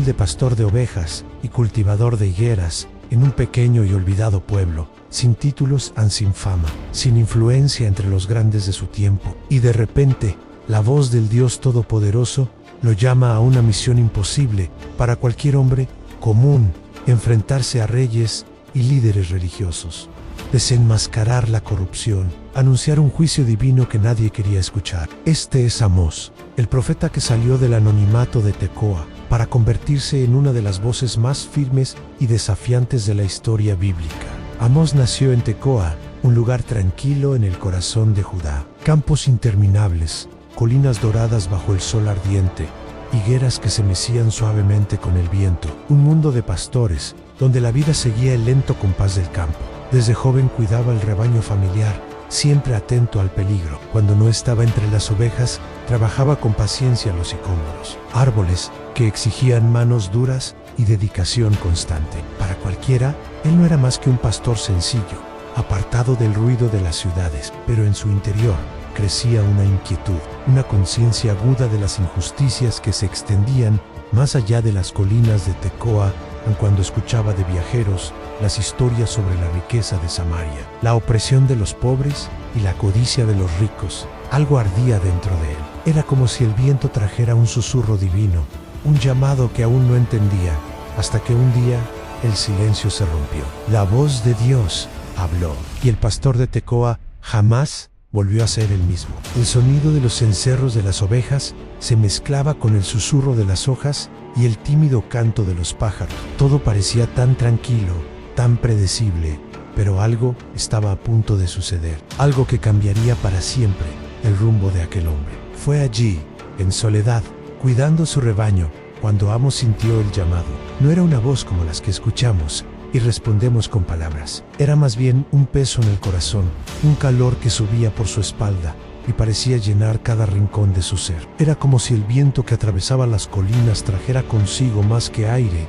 humilde pastor de ovejas y cultivador de higueras en un pequeño y olvidado pueblo, sin títulos y sin fama, sin influencia entre los grandes de su tiempo. Y de repente, la voz del Dios Todopoderoso lo llama a una misión imposible para cualquier hombre común: enfrentarse a reyes y líderes religiosos, desenmascarar la corrupción, anunciar un juicio divino que nadie quería escuchar. Este es Amós, el profeta que salió del anonimato de Tecoa para convertirse en una de las voces más firmes y desafiantes de la historia bíblica. Amós nació en Tecoa, un lugar tranquilo en el corazón de Judá. Campos interminables, colinas doradas bajo el sol ardiente, higueras que se mecían suavemente con el viento. Un mundo de pastores, donde la vida seguía el lento compás del campo. Desde joven cuidaba el rebaño familiar, siempre atento al peligro. Cuando no estaba entre las ovejas, trabajaba con paciencia los sicómoros, árboles que exigían manos duras y dedicación constante. Para cualquiera, él no era más que un pastor sencillo, apartado del ruido de las ciudades, pero en su interior crecía una inquietud, una conciencia aguda de las injusticias que se extendían más allá de las colinas de Tecoa. Cuando escuchaba de viajeros las historias sobre la riqueza de Samaria, la opresión de los pobres y la codicia de los ricos, algo ardía dentro de él. Era como si el viento trajera un susurro divino, un llamado que aún no entendía, hasta que un día el silencio se rompió. La voz de Dios habló, y el pastor de Tecoa jamás volvió a ser el mismo. El sonido de los cencerros de las ovejas se mezclaba con el susurro de las hojas y el tímido canto de los pájaros. Todo parecía tan tranquilo, tan predecible, pero algo estaba a punto de suceder, algo que cambiaría para siempre el rumbo de aquel hombre. Fue allí, en soledad, cuidando su rebaño, cuando Amós sintió el llamado. No era una voz como las que escuchamos y respondemos con palabras. Era más bien un peso en el corazón, un calor que subía por su espalda y parecía llenar cada rincón de su ser. Era como si el viento que atravesaba las colinas trajera consigo más que aire,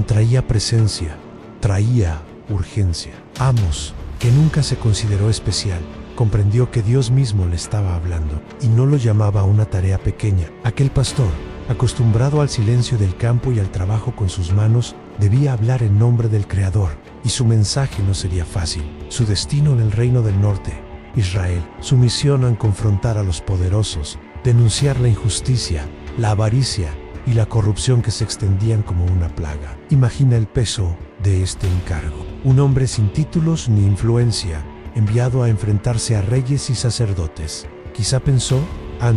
traía presencia, traía urgencia. Amós, que nunca se consideró especial, comprendió que Dios mismo le estaba hablando y no lo llamaba a una tarea pequeña. Aquel pastor, acostumbrado al silencio del campo y al trabajo con sus manos, debía hablar en nombre del Creador, y su mensaje no sería fácil. Su destino en el reino del norte, Israel, su misión en confrontar a los poderosos, denunciar la injusticia, la avaricia y la corrupción que se extendían como una plaga. Imagina el peso de este encargo. Un hombre sin títulos ni influencia, enviado a enfrentarse a reyes y sacerdotes. Quizá pensó: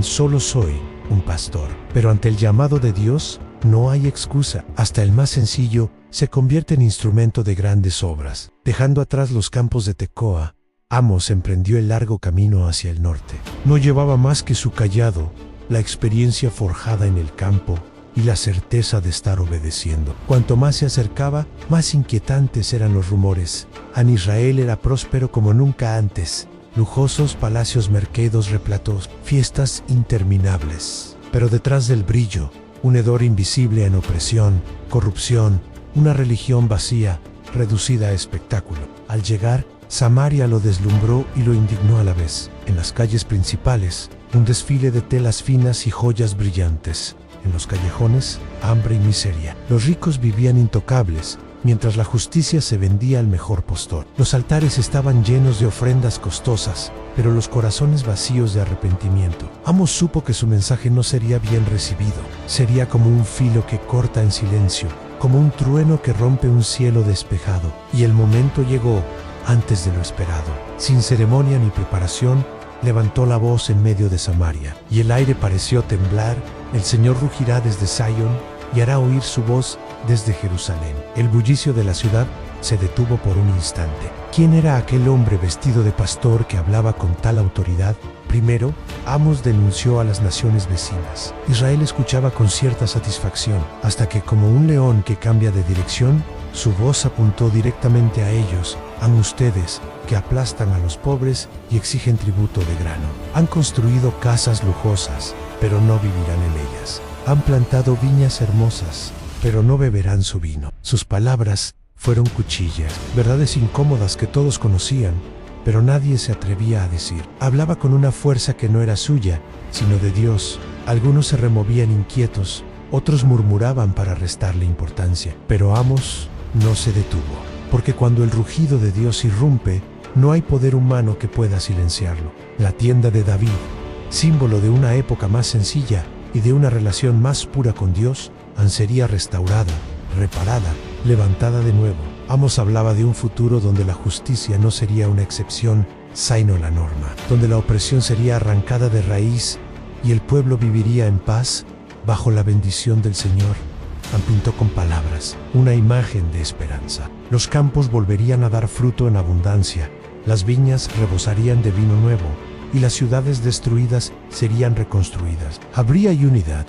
solo soy un pastor. Pero ante el llamado de Dios, no hay excusa. Hasta el más sencillo se convierte en instrumento de grandes obras. Dejando atrás los campos de Tecoa, Amós emprendió el largo camino hacia el norte. No llevaba más que su cayado, la experiencia forjada en el campo y la certeza de estar obedeciendo. Cuanto más se acercaba, más inquietantes eran los rumores. Israel era próspero como nunca antes. Lujosos palacios mercados repletos, fiestas interminables. Pero detrás del brillo, un hedor invisible en opresión, corrupción, una religión vacía, reducida a espectáculo. Al llegar, Samaria lo deslumbró y lo indignó a la vez. En las calles principales, un desfile de telas finas y joyas brillantes. En los callejones, hambre y miseria. Los ricos vivían intocables, mientras la justicia se vendía al mejor postor. Los altares estaban llenos de ofrendas costosas, pero los corazones vacíos de arrepentimiento. Amós supo que su mensaje no sería bien recibido. Sería como un filo que corta en silencio, como un trueno que rompe un cielo despejado. Y el momento llegó antes de lo esperado. Sin ceremonia ni preparación, levantó la voz en medio de Samaria, y el aire pareció temblar. El Señor rugirá desde Sion y hará oír su voz desde Jerusalén. El bullicio de la ciudad se detuvo por un instante. ¿Quién era aquel hombre vestido de pastor que hablaba con tal autoridad? Primero, Amós denunció a las naciones vecinas. Israel escuchaba con cierta satisfacción, hasta que, como un león que cambia de dirección, su voz apuntó directamente a ellos. Ustedes, que aplastan a los pobres y exigen tributo de grano. Han construido casas lujosas, pero no vivirán en ellas. Han plantado viñas hermosas, pero no beberán su vino. Sus palabras fueron cuchillas, verdades incómodas que todos conocían, pero nadie se atrevía a decir. Hablaba con una fuerza que no era suya, sino de Dios. Algunos se removían inquietos, Otros murmuraban para restarle importancia, pero Amos no se detuvo, porque cuando el rugido de Dios irrumpe, no hay poder humano que pueda silenciarlo. La tienda de David, símbolo de una época más sencilla y de una relación más pura con Dios, sería restaurada, reparada, levantada de nuevo. Amos hablaba de un futuro donde la justicia no sería una excepción, sino la norma, donde la opresión sería arrancada de raíz y el pueblo viviría en paz bajo la bendición del Señor. Pintó con palabras una imagen de esperanza. Los campos volverían a dar fruto en abundancia, las viñas rebosarían de vino nuevo y las ciudades destruidas serían reconstruidas. Habría unidad,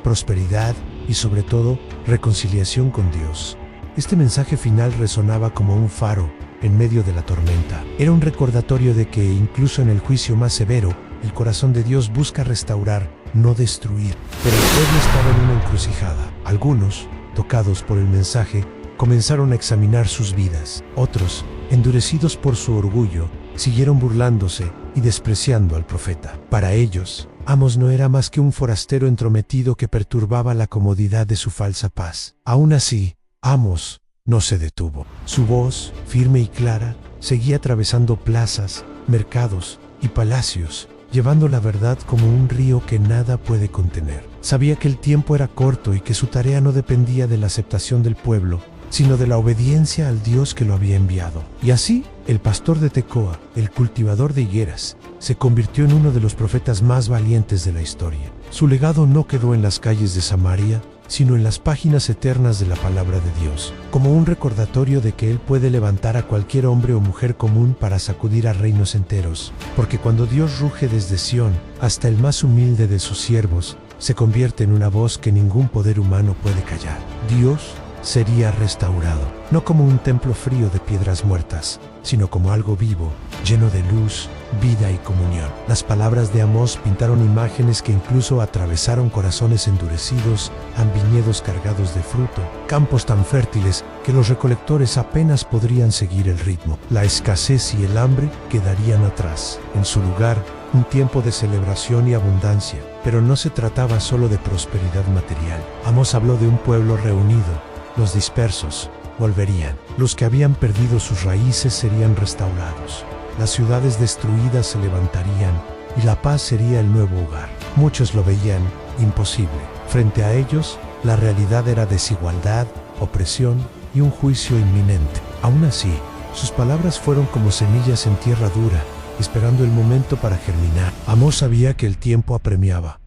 prosperidad y sobre todo reconciliación con Dios. Este mensaje final resonaba como un faro en medio de la tormenta. Era un recordatorio de que incluso en el juicio más severo, el corazón de Dios busca restaurar, no destruir. Pero el pueblo estaba en una encrucijada. Algunos, tocados por el mensaje, comenzaron a examinar sus vidas. Otros, endurecidos por su orgullo, siguieron burlándose y despreciando al profeta. Para ellos, Amos no era más que un forastero entrometido que perturbaba la comodidad de su falsa paz. Aún así, Amos no se detuvo. Su voz, firme y clara, seguía atravesando plazas, mercados y palacios, llevando la verdad como un río que nada puede contener. Sabía que el tiempo era corto y que su tarea no dependía de la aceptación del pueblo, sino de la obediencia al Dios que lo había enviado. Y así, el pastor de Tecoa, el cultivador de higueras, se convirtió en uno de los profetas más valientes de la historia. Su legado no quedó en las calles de Samaria, sino en las páginas eternas de la palabra de Dios, como un recordatorio de que Él puede levantar a cualquier hombre o mujer común para sacudir a reinos enteros, porque cuando Dios ruge desde Sión, hasta el más humilde de sus siervos, se convierte en una voz que ningún poder humano puede callar. Dios sería restaurado, no como un templo frío de piedras muertas, sino como algo vivo, lleno de luz, vida y comunión. Las palabras de Amós pintaron imágenes que incluso atravesaron corazones endurecidos, viñedos cargados de fruto, campos tan fértiles que los recolectores apenas podrían seguir el ritmo. La escasez y el hambre quedarían atrás. En su lugar, un tiempo de celebración y abundancia. Pero no se trataba solo de prosperidad material. Amós habló de un pueblo reunido. Los dispersos volverían. Los que habían perdido sus raíces serían restaurados. Las ciudades destruidas se levantarían y la paz sería el nuevo hogar. Muchos lo veían imposible. Frente a ellos, la realidad era desigualdad, opresión y un juicio inminente. Aún así, sus palabras fueron como semillas en tierra dura, esperando el momento para germinar. Amós sabía que el tiempo apremiaba.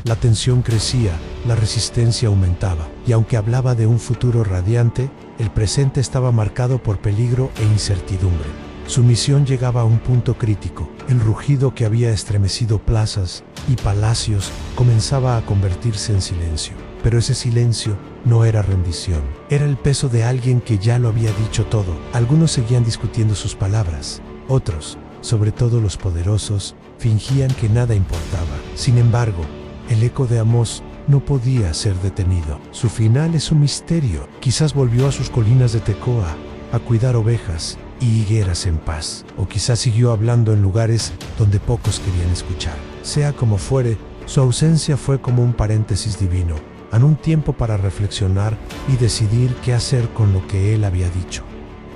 La tensión crecía, la resistencia aumentaba, y aunque hablaba de un futuro radiante, el presente estaba marcado por peligro e incertidumbre. Su misión llegaba a un punto crítico. El rugido que había estremecido plazas y palacios comenzaba a convertirse en silencio. Pero ese silencio no era rendición. Era el peso de alguien que ya lo había dicho todo. Algunos seguían discutiendo sus palabras. Otros, sobre todo los poderosos, fingían que nada importaba. Sin embargo, el eco de Amós no podía ser detenido. Su final es un misterio. Quizás volvió a sus colinas de Tecoa a cuidar ovejas y higueras en paz. O quizás siguió hablando en lugares donde pocos querían escuchar. Sea como fuere, su ausencia fue como un paréntesis divino, en un tiempo para reflexionar y decidir qué hacer con lo que él había dicho.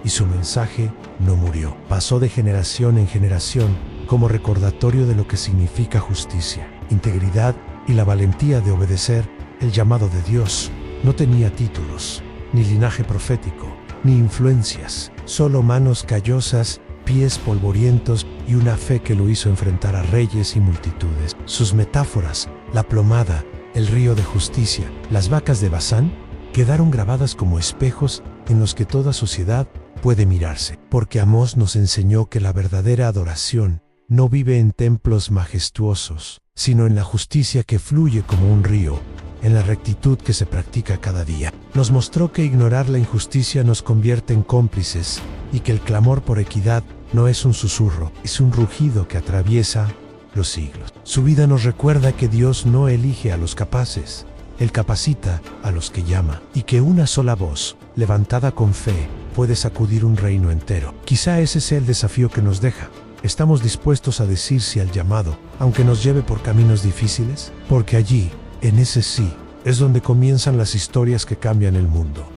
Y su mensaje no murió. Pasó de generación en generación como recordatorio de lo que significa justicia, integridad y la valentía de obedecer el llamado de Dios. No tenía títulos, ni linaje profético, ni influencias, solo manos callosas, pies polvorientos y una fe que lo hizo enfrentar a reyes y multitudes. Sus metáforas, la plomada, el río de justicia, las vacas de Basán, quedaron grabadas como espejos en los que toda sociedad puede mirarse. Porque Amós nos enseñó que la verdadera adoración no vive en templos majestuosos, sino en la justicia que fluye como un río, en la rectitud que se practica cada día. Nos mostró que ignorar la injusticia nos convierte en cómplices y que el clamor por equidad no es un susurro, es un rugido que atraviesa los siglos. Su vida nos recuerda que Dios no elige a los capaces, Él capacita a los que llama, y que una sola voz, levantada con fe, puede sacudir un reino entero. Quizá ese sea el desafío que nos deja. ¿Estamos dispuestos a decir sí al llamado, aunque nos lleve por caminos difíciles? Porque allí, en ese sí, es donde comienzan las historias que cambian el mundo.